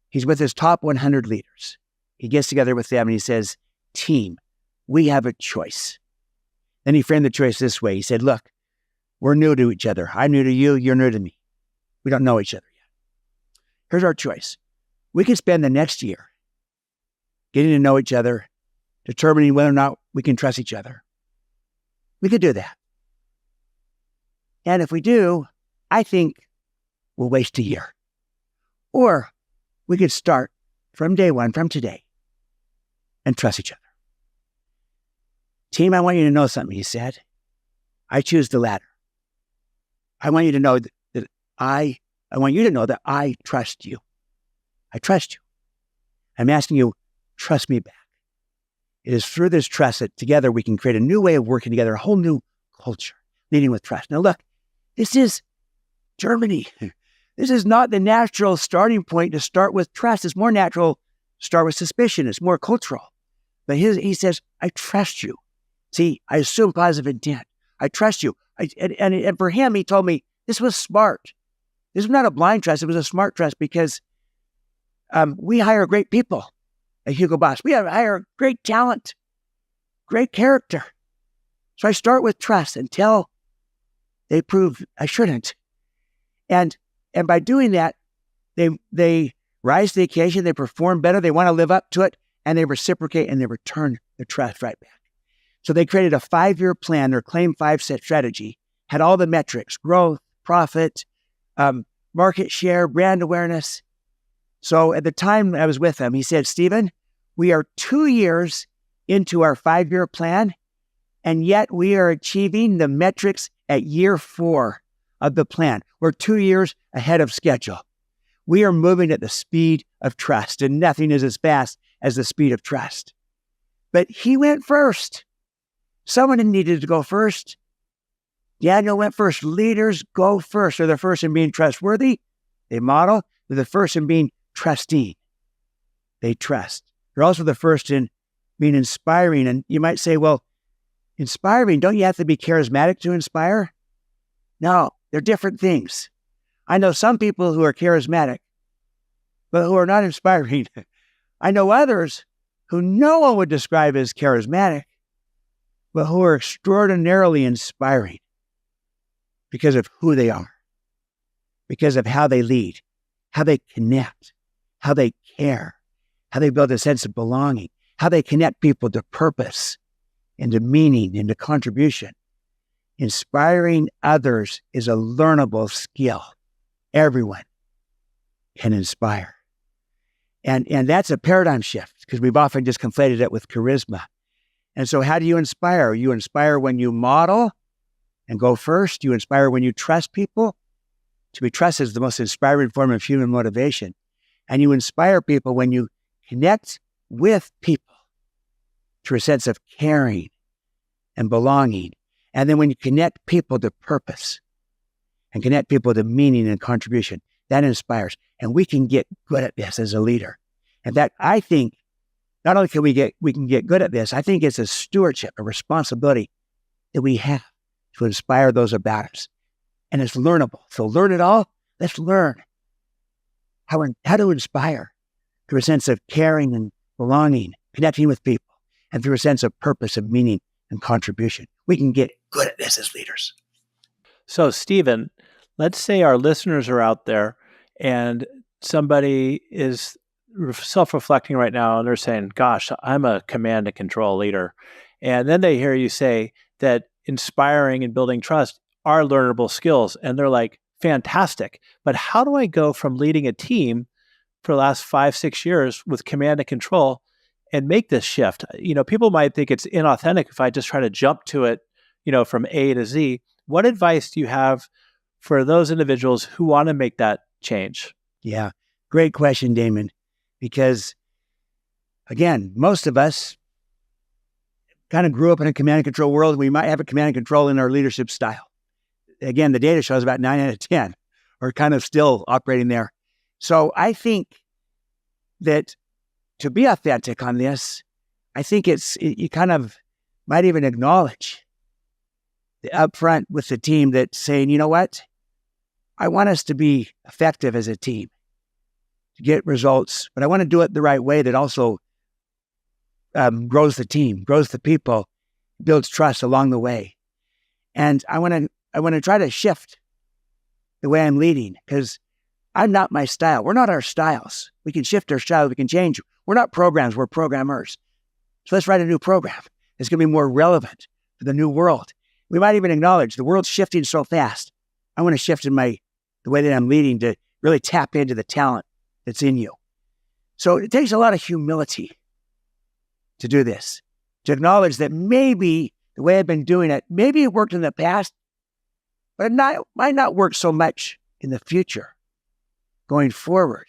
He's with his top 100 leaders. He gets together with them and he says, team, we have a choice. Then he framed the choice this way. He said, look, we're new to each other. I'm new to you. You're new to me. We don't know each other yet. Here's our choice. We can spend the next year getting to know each other, determining whether or not we can trust each other. We could do that. And if we do, I think we'll waste a year. Or we could start from day one, from today, and trust each other. Team, I want you to know something, he said. I choose the latter. I want you to know that I trust you. I trust you. I'm asking you, trust me back. It is through this trust that together we can create a new way of working together, a whole new culture, leading with trust. Now look, this is Germany. This is not the natural starting point to start with trust. It's more natural to start with suspicion. It's more cultural. But he says, I trust you. See, I assume positive intent. I trust you. And for him, he told me this was smart. This was not a blind trust. It was a smart trust because we hire great people at Hugo Boss. We hire great talent, great character. So I start with trust until they prove I shouldn't. And by doing that, they rise to the occasion, they perform better, they want to live up to it, and they reciprocate and they return the trust right back. So they created a 5-year plan, their Claim 5 set strategy, had all the metrics, growth, profit, market share, brand awareness. So at the time I was with him, he said, Stephen, we are 2 years into our 5-year plan, and yet we are achieving the metrics at year 4 of the plan. We're 2 years ahead of schedule. We are moving at the speed of trust, and nothing is as fast as the speed of trust. But he went first. Someone needed to go first. Daniel went first. Leaders go first. They're the first in being trustworthy. They model. They're the first in being trusting. They trust. They're also the first in being inspiring. And you might say, well, inspiring, don't you have to be charismatic to inspire? No, they're different things. I know some people who are charismatic, but who are not inspiring. I know others who no one would describe as charismatic, but who are extraordinarily inspiring because of who they are, because of how they lead, how they connect, how they care, how they build a sense of belonging, how they connect people to purpose and to meaning and to contribution. Inspiring others is a learnable skill. Everyone can inspire. And that's a paradigm shift because we've often just conflated it with charisma. And so how do you inspire? You inspire when you model and go first. You inspire when you trust people. To be trusted is the most inspiring form of human motivation. And you inspire people when you connect with people through a sense of caring and belonging. And then when you connect people to purpose and connect people to meaning and contribution, that inspires. And we can get good at this as a leader. In fact, I think not only can we can get good at this, I think it's a stewardship, a responsibility that we have to inspire those about us. And it's learnable. So learn it all. Let's learn how to inspire through a sense of caring and belonging, connecting with people, and through a sense of purpose, of meaning, and contribution. We can get good at this as leaders. So, Stephen, let's say our listeners are out there and somebody is self-reflecting right now and they're saying, gosh, I'm a command and control leader. And then they hear you say that inspiring and building trust are learnable skills. And they're like, fantastic. But how do I go from leading a team for the last 5-6 years with command and control and make this shift? People might think it's inauthentic if I just try to jump to it, from A to Z. What advice do you have for those individuals who want to make that change? Yeah, great question, Damon. Because again, most of us kind of grew up in a command and control world. We might have a command and control in our leadership style. Again, the data shows about 9 out of 10 are kind of still operating there. So I think that to be authentic on this, I think you kind of might even acknowledge up front with the team that saying, you know what? I want us to be effective as a team, to get results, but I want to do it the right way that also grows the team, grows the people, builds trust along the way. And I want to try to shift the way I'm leading, because I'm not my style. We're not our styles. We can shift our styles. We can change. We're not programs. We're programmers. So let's write a new program. It's going to be more relevant for the new world. We might even acknowledge the world's shifting so fast. I want to shift the way that I'm leading to really tap into the talent that's in you. So it takes a lot of humility to do this, to acknowledge that maybe the way I've been doing it, maybe it worked in the past, but it might not work so much in the future going forward.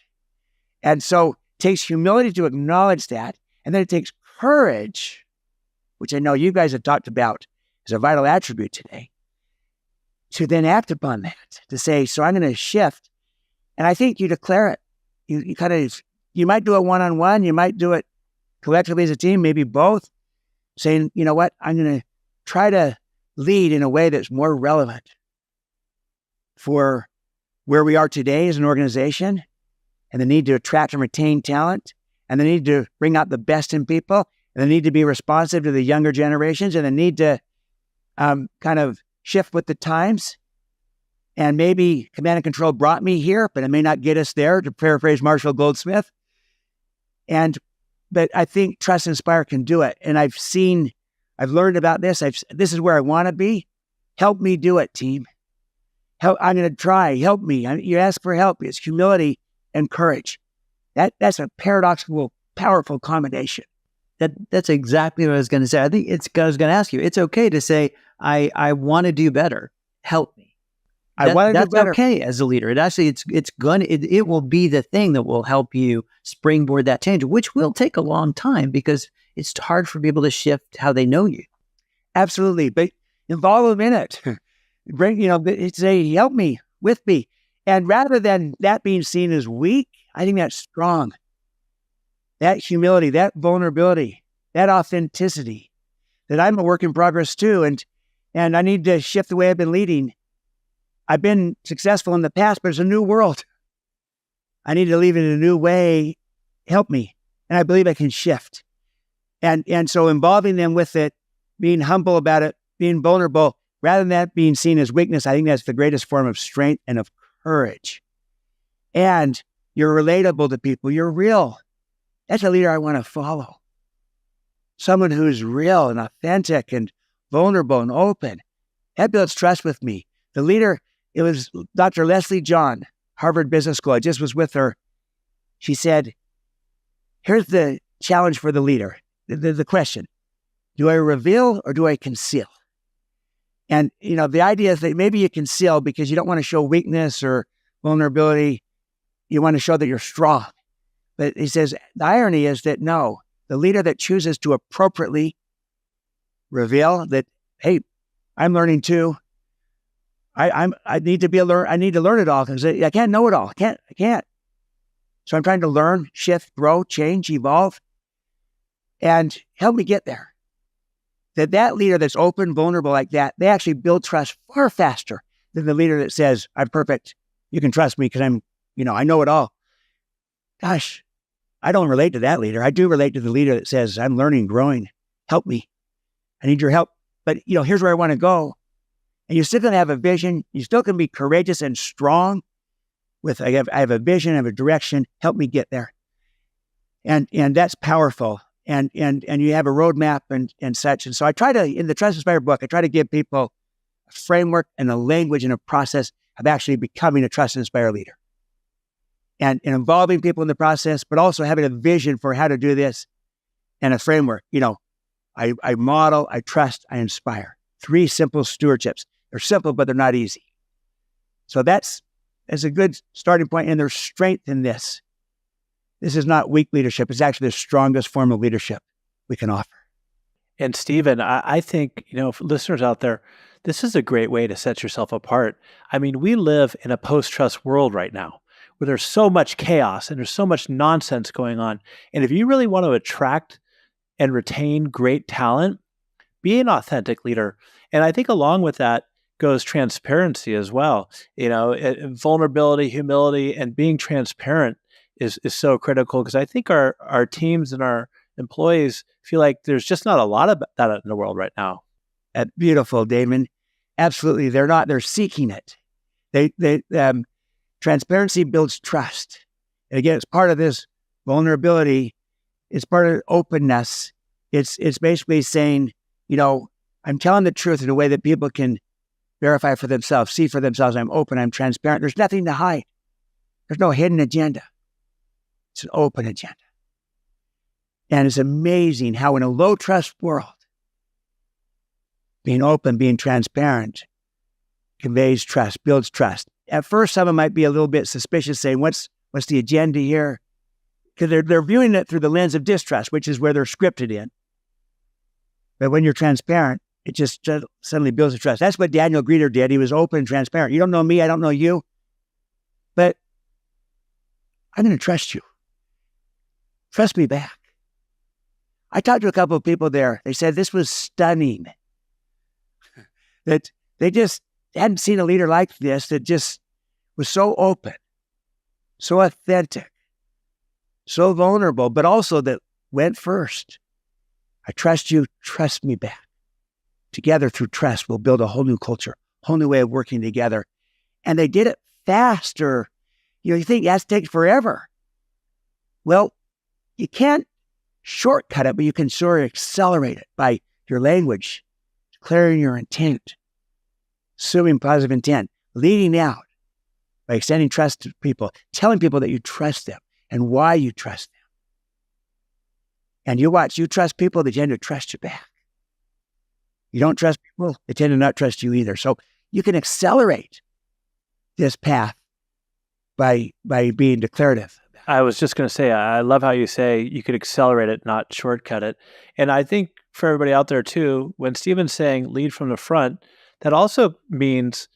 And so it takes humility to acknowledge that. And then it takes courage, which I know you guys have talked about as a vital attribute today, to then act upon that, to say, so I'm going to shift. And I think you declare it. You might do it one-on-one, you might do it collectively as a team, maybe both, saying, you know what, I'm going to try to lead in a way that's more relevant for where we are today as an organization, and the need to attract and retain talent, and the need to bring out the best in people, and the need to be responsive to the younger generations, and the need to kind of shift with the times. And maybe command and control brought me here, but it may not get us there, to paraphrase Marshall Goldsmith. But I think Trust and Inspire can do it. And I've learned about this. This is where I want to be. Help me do it, team. I'm going to try. Help me. You ask for help. It's humility and courage. That's a paradoxical, powerful combination. That's exactly what I was going to say. I was going to ask you, it's okay to say, I want to do better. Help me. I want to do better. That's okay as a leader. It will be the thing that will help you springboard that change, which will take a long time because it's hard for people to shift how they know you. Absolutely. But involve them in it. Say, help me, with me. And rather than that being seen as weak, I think that's strong. That humility, that vulnerability, that authenticity, that I'm a work in progress too. And I need to shift the way I've been leading. I've been successful in the past, but it's a new world. I need to lead in a new way. Help me. And I believe I can shift. And so involving them with it, being humble about it, being vulnerable, rather than that being seen as weakness, I think that's the greatest form of strength and of courage. And you're relatable to people. You're real. That's a leader I want to follow. Someone who's real and authentic and vulnerable and open. That builds trust with me. The leader, it was Dr. Leslie John, Harvard Business School. I just was with her. She said, here's the challenge for the leader. The question, do I reveal or do I conceal? And, the idea is that maybe you conceal because you don't want to show weakness or vulnerability. You want to show that you're strong. But he says, the irony is that no, the leader that chooses to appropriately reveal that, hey, I'm learning too. I need to learn it all because I can't know it all. I can't. So I'm trying to learn, shift, grow, change, evolve, and help me get there. That leader that's open, vulnerable like that, they actually build trust far faster than the leader that says, I'm perfect. You can trust me because I know it all. Gosh, I don't relate to that leader. I do relate to the leader that says, I'm learning, growing. Help me. I need your help. But, here's where I want to go. And you're still going to have a vision. You still can be courageous and strong I have a vision, I have a direction. Help me get there. And that's powerful. And you have a roadmap and such. And so I try to, in the Trust Inspire book, I try to give people a framework and a language and a process of actually becoming a Trust Inspire leader. And involving people in the process, but also having a vision for how to do this and a framework. I model, I trust, I inspire. 3 simple stewardships. They're simple, but they're not easy. So that's a good starting point, and there's strength in this. This is not weak leadership. It's actually the strongest form of leadership we can offer. And Stephen, I think, for listeners out there, this is a great way to set yourself apart. I mean, we live in a post-trust world right now where there's so much chaos and there's so much nonsense going on. And if you really want to attract and retain great talent, be an authentic leader. And I think along with that goes transparency as well. Vulnerability, humility, and being transparent is so critical, because I think our teams and our employees feel like there's just not a lot of that in the world right now. Beautiful, Damon. Absolutely. They're not. They're seeking it. Transparency builds trust. And again, it's part of this vulnerability. It's part of openness. It's basically saying, I'm telling the truth in a way that people can verify for themselves, see for themselves. I'm open, I'm transparent. There's nothing to hide. There's no hidden agenda. It's an open agenda. And it's amazing how in a low trust world, being open, being transparent conveys trust, builds trust. At first, someone might be a little bit suspicious, saying, what's the agenda here? Because they're viewing it through the lens of distrust, which is where they're scripted in. But when you're transparent, it just suddenly builds a trust. That's what Daniel Greeter did. He was open and transparent. You don't know me, I don't know you, but I'm going to trust you. Trust me back. I talked to a couple of people there. They said this was stunning. That they just hadn't seen a leader like this that just was so open, so authentic, so vulnerable, but also that went first. I trust you, trust me back. Together through trust, we'll build a whole new culture, whole new way of working together. And they did it faster. You think it has to take forever. Well, you can't shortcut it, but you can sort of accelerate it by your language, declaring your intent, assuming positive intent, leading out by extending trust to people, telling people that you trust them and why you trust them. And you watch, you trust people, they tend to trust you back. You don't trust people, they tend to not trust you either. So you can accelerate this path by being declarative. I was just going to say, I love how you say you could accelerate it, not shortcut it. And I think for everybody out there too, when Stephen's saying lead from the front, that also means,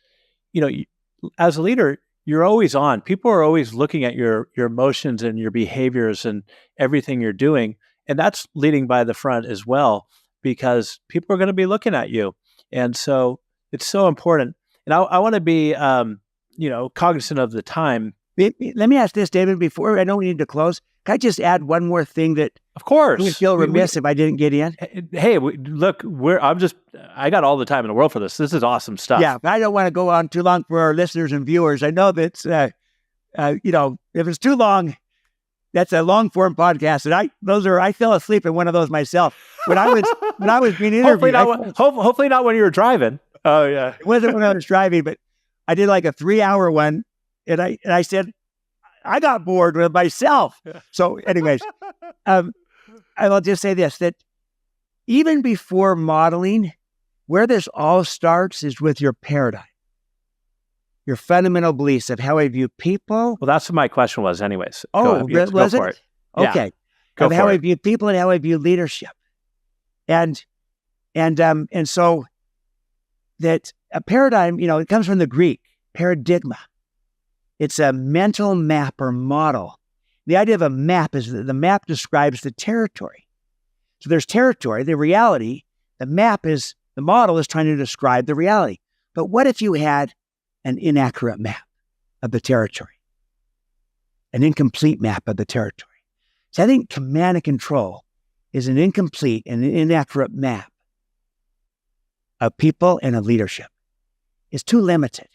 as a leader, you're always on. People are always looking at your emotions and your behaviors and everything you're doing. And that's leading by the front as well, because people are going to be looking at you. And so it's so important. And I want to be, cognizant of the time. Let me ask this, David, before I know we need to close. Can I just add one more thing that of course I would feel remiss if I didn't get in? Hey, look, I got all the time in the world for this. This is awesome stuff. Yeah, but I don't want to go on too long for our listeners and viewers. I know that, if it's too long, that's a long form podcast. And I fell asleep in one of those myself when I was being interviewed. Hopefully not when you were driving. Oh yeah. It wasn't when I was driving, but I did like a 3-hour one. And I said, I got bored with myself. So anyways, I'll just say this, that even before modeling, where this all starts is with your paradigm, your fundamental beliefs of how I view people. Well, that's what my question was anyways. Oh, was it? Okay. Yeah. Go of how for I it. view people and how I view leadership. And so that a paradigm, it comes from the Greek, paradigma. It's a mental map or model. The idea of a map is that the map describes the territory. So there's territory, the reality. The model is trying to describe the reality. But what if you had an inaccurate map of the territory? An incomplete map of the territory. So I think command and control is an incomplete and an inaccurate map of people and of leadership. It's too limited.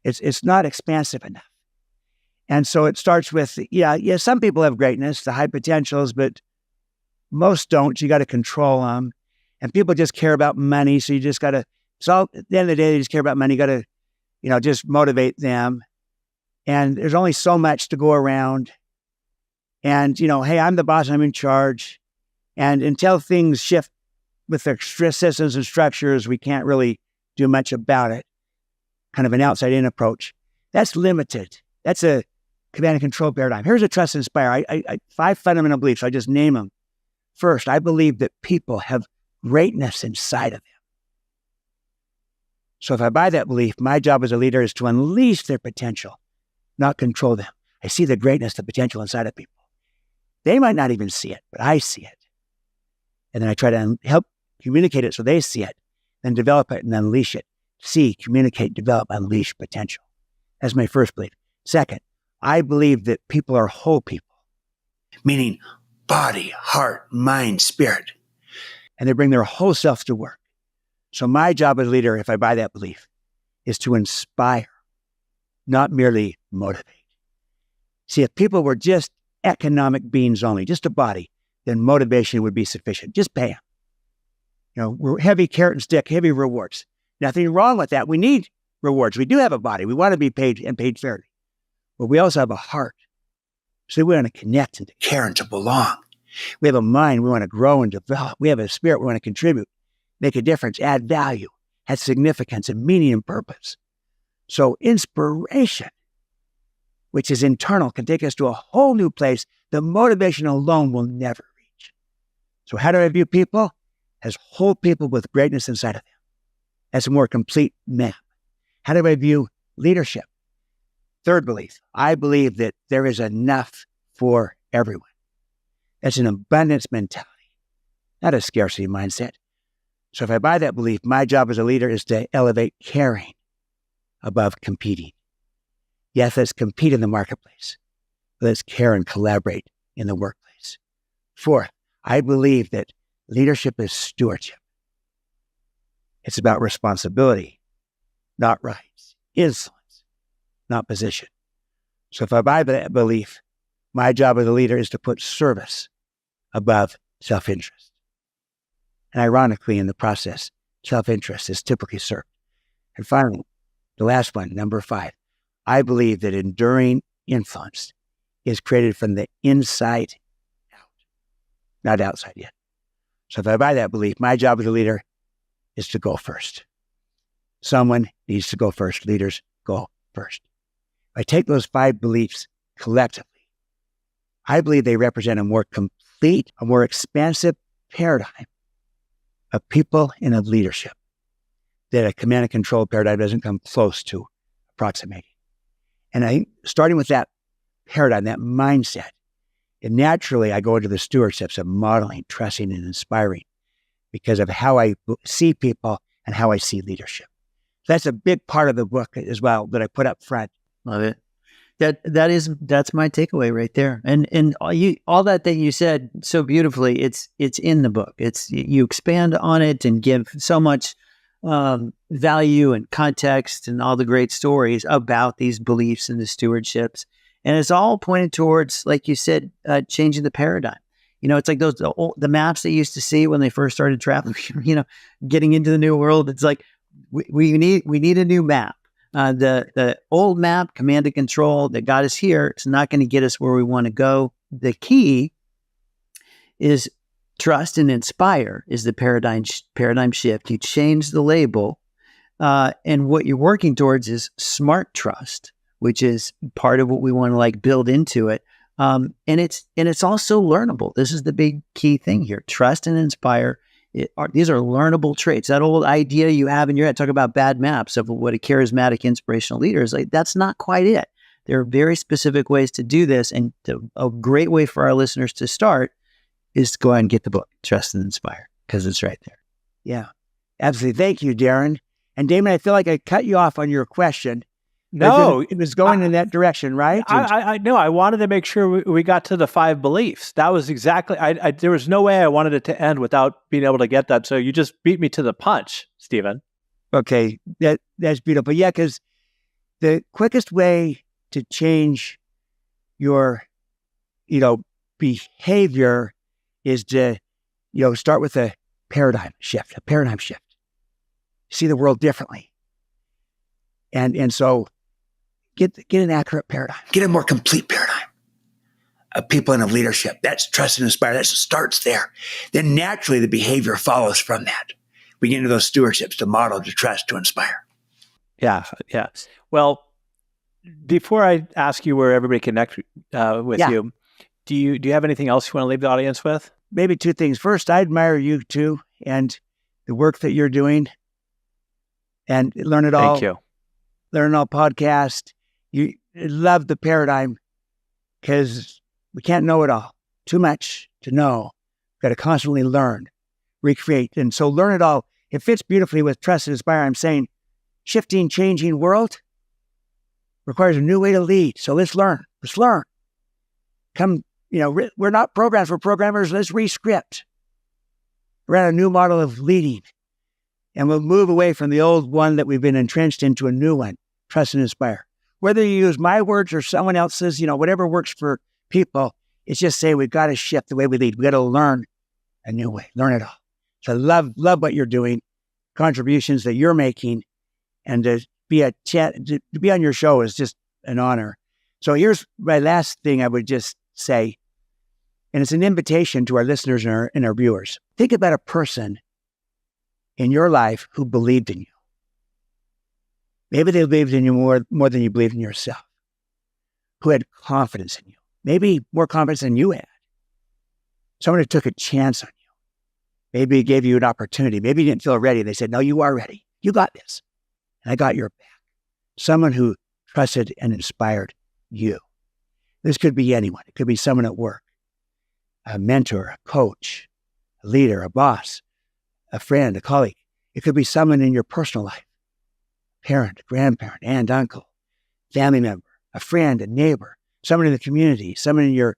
It's not expansive enough. And so it starts with, some people have greatness, the high potentials, but most don't. You got to control them. And people just care about money. So you just got to, at the end of the day, they just care about money. You got to, just motivate them. And there's only so much to go around. And, hey, I'm the boss, I'm in charge. And until things shift with the systems and structures, we can't really do much about it. Kind of an outside-in approach. That's limited. That's a command and control paradigm. Here's a trust and inspire. I 5 fundamental beliefs. I just name them. First, I believe that people have greatness inside of them. So if I buy that belief, my job as a leader is to unleash their potential, not control them. I see the greatness, the potential inside of people. They might not even see it, but I see it. And then I try to help communicate it so they see it, then develop it and unleash it. See, communicate, develop, unleash potential. That's my first belief. Second, I believe that people are whole people, meaning body, heart, mind, spirit. And they bring their whole self to work. So my job as a leader, if I buy that belief, is to inspire, not merely motivate. See, if people were just economic beings only, just a body, then motivation would be sufficient. Just pay them. We're heavy carrot and stick, heavy rewards. Nothing wrong with that. We need rewards. We do have a body. We want to be paid and paid fairly. But we also have a heart. So we want to connect and to care and to belong. We have a mind. We want to grow and develop. We have a spirit. We want to contribute, make a difference, add value, have significance and meaning and purpose. So inspiration, which is internal, can take us to a whole new place that motivation alone will never reach. So how do I view people? As whole people with greatness inside of them. That's a more complete map. How do I view leadership? Third belief, I believe that there is enough for everyone. That's an abundance mentality, not a scarcity mindset. So if I buy that belief, my job as a leader is to elevate caring above competing. Yes, let's compete in the marketplace. Let's care and collaborate in the workplace. Fourth, I believe that leadership is stewardship. It's about responsibility, not rights. Influence, not position. So if I buy that belief, my job as a leader is to put service above self-interest. And ironically, in the process, self-interest is typically served. And finally, the last one, number 5, I believe that enduring influence is created from the inside out, not outside yet. So if I buy that belief, my job as a leader is to go first. Someone needs to go first. Leaders go first. If I take those 5 beliefs collectively, I believe they represent a more complete, a more expansive paradigm of people and of leadership that a command and control paradigm doesn't come close to approximating. And I think starting with that paradigm, that mindset, and naturally I go into the stewardships of modeling, trusting, and inspiring because of how I see people and how I see leadership. That's a big part of the book as well that I put up front. Love it. That's my takeaway right there. And all that you said so beautifully, it's in the book. You expand on it and give so much value and context and all the great stories about these beliefs and the stewardships. And it's all pointed towards, like you said, changing the paradigm. It's like the maps they used to see when they first started traveling, getting into the new world. It's like, we need a new map. The old map, command and control that got us here, it's not going to get us where we want to go. The key is trust and inspire is the paradigm shift. You change the label, and what you're working towards is smart trust, which is part of what we want to build into it. And it's also learnable. This is the big key thing here. Trust and inspire. These are learnable traits. That old idea you have in your head, talk about bad maps of what a charismatic, inspirational leader is, that's not quite it. There are very specific ways to do this. And a great way for our listeners to start is to go ahead and get the book, Trust and Inspire, because it's right there. Yeah, absolutely. Thank you, Darren. And Damon, I feel like I cut you off on your question. No, it was going in that direction, right? I know. I wanted to make sure we got to the 5 beliefs. That was exactly. There was no way I wanted it to end without being able to get that. So you just beat me to the punch, Stephen. Okay, that's beautiful. Yeah, because the quickest way to change your, behavior is to, start with a paradigm shift. See the world differently, and so get an accurate paradigm. Get a more complete paradigm of people and of leadership. That's trust and inspire. That starts there. Then naturally the behavior follows from that. We get into those stewardships to model, to trust, to inspire. Yeah. Well, before I ask you where everybody connect with you, do you have anything else you want to leave the audience with? Maybe 2 things. First, I admire you too and the work that you're doing. And Learnit All. Thank you. Learnit All podcast. You love the paradigm because we can't know it all. Too much to know. We've got to constantly learn, recreate. And so Learnit All, it fits beautifully with Trust and Inspire. I'm saying shifting, changing world requires a new way to lead. So let's learn. Come, we're not programs, we're programmers. Let's re-script. We're at a new model of leading. And we'll move away from the old one that we've been entrenched into a new one, trust and inspire. Whether you use my words or someone else's, whatever works for people, it's just say we've got to shift the way we lead. We've got to learn a new way, learn it all. So I love what you're doing, contributions that you're making, and to be on your show is just an honor. So here's my last thing I would just say, and it's an invitation to our listeners and our viewers. Think about a person in your life who believed in you. Maybe they believed in you more than you believed in yourself. Who had confidence in you. Maybe more confidence than you had. Someone who took a chance on you. Maybe gave you an opportunity. Maybe you didn't feel ready. They said, no, you are ready. You got this. And I got your back. Someone who trusted and inspired you. This could be anyone. It could be someone at work, a mentor, a coach, a leader, a boss, a friend, a colleague. It could be someone in your personal life, parent, grandparent, aunt, uncle, family member, a friend, a neighbor, someone in the community, someone in your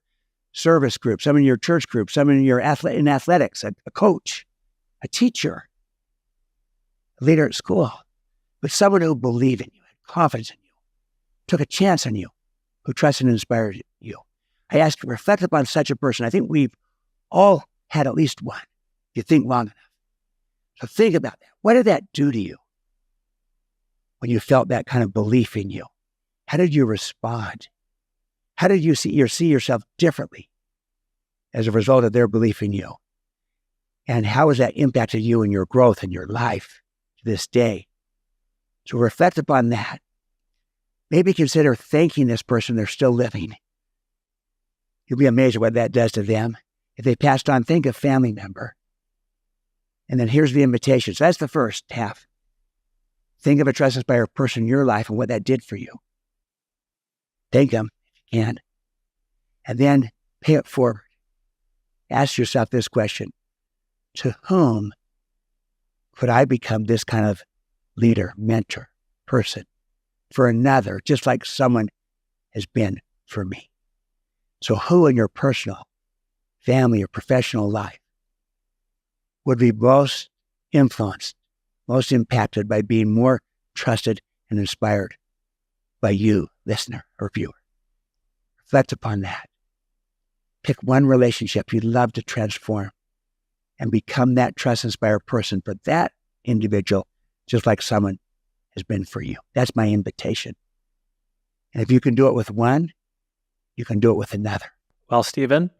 service group, someone in your church group, someone in your in athletics, a coach, a teacher, a leader at school, but someone who believed in you, had confidence in you, took a chance on you, who trusted and inspired you. I ask you to reflect upon such a person. I think we've all had at least one, if you think long enough. So think about that. What did that do to you when you felt that kind of belief in you? How did you respond? How did you see yourself differently as a result of their belief in you? And how has that impacted you in your growth in your life to this day? So reflect upon that. Maybe consider thanking this person they're still living. You'll be amazed at what that does to them. If they passed on, think of a family member. And then here's the invitation. So that's the first half. Think of a trust inspired person in your life and what that did for you. Thank them if you can. And then pay it forward. Ask yourself this question. To whom could I become this kind of leader, mentor, person for another, just like someone has been for me? So who in your personal, family, or professional life would be most influenced, most impacted by being more trusted and inspired by you, listener or viewer? Reflect upon that. Pick one relationship you'd love to transform and become that trust-inspired person for that individual, just like someone has been for you. That's my invitation. And if you can do it with one, you can do it with another. Well, Stephen,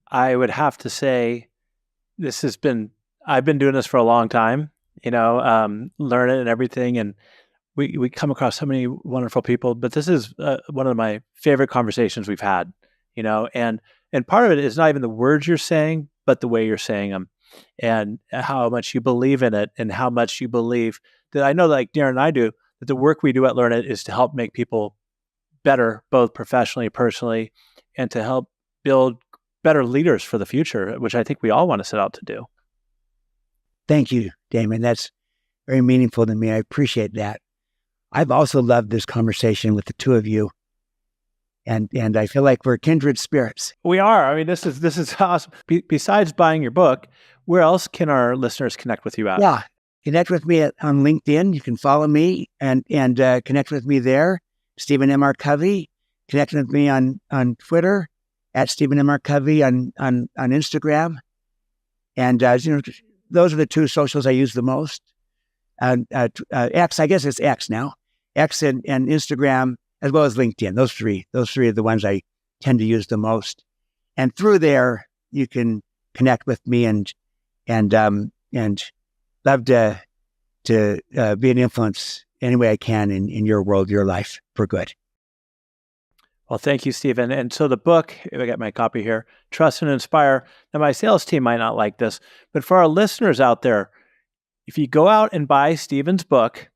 I would have to say I've been doing this for a long time, Learnit and everything. And we come across so many wonderful people, but this is one of my favorite conversations we've had, and part of it is not even the words you're saying, but the way you're saying them and how much you believe in it and how much you believe that I know, like Darren and I do, that the work we do at Learnit is to help make people better, both professionally, personally, and to help build better leaders for the future, which I think we all want to set out to do. Thank you, Damon. That's very meaningful to me. I appreciate that. I've also loved this conversation with the two of you. And I feel like we're kindred spirits. We are. I mean, this is awesome. Besides buying your book, where else can our listeners connect with you at? Yeah. Connect with me on LinkedIn. You can follow me and connect with me there. Stephen M.R. Covey. Connect with me on Twitter at Stephen M.R. Covey on Instagram. And those are the two socials I use the most. X, I guess it's X now. X and Instagram, as well as LinkedIn. Those three are the ones I tend to use the most. And through there, you can connect with me and love to be an influence any way I can in your world, your life for good. Well, thank you, Stephen. And so the book, I got my copy here, Trust and Inspire. Now, my sales team might not like this, but for our listeners out there, if you go out and buy Stephen's book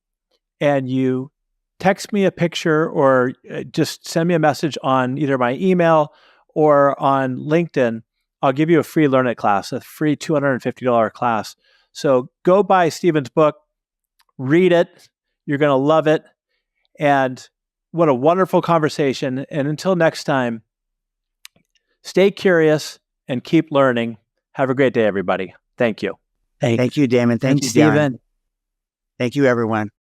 and you text me a picture or just send me a message on either my email or on LinkedIn, I'll give you a free Learnit class, a free $250 class. So go buy Stephen's book, read it. You're going to love it. And what a wonderful conversation. And until next time, stay curious and keep learning. Have a great day, everybody. Thank you. Thank you, Damon. Thank you, Stephen. Darren. Thank you, everyone.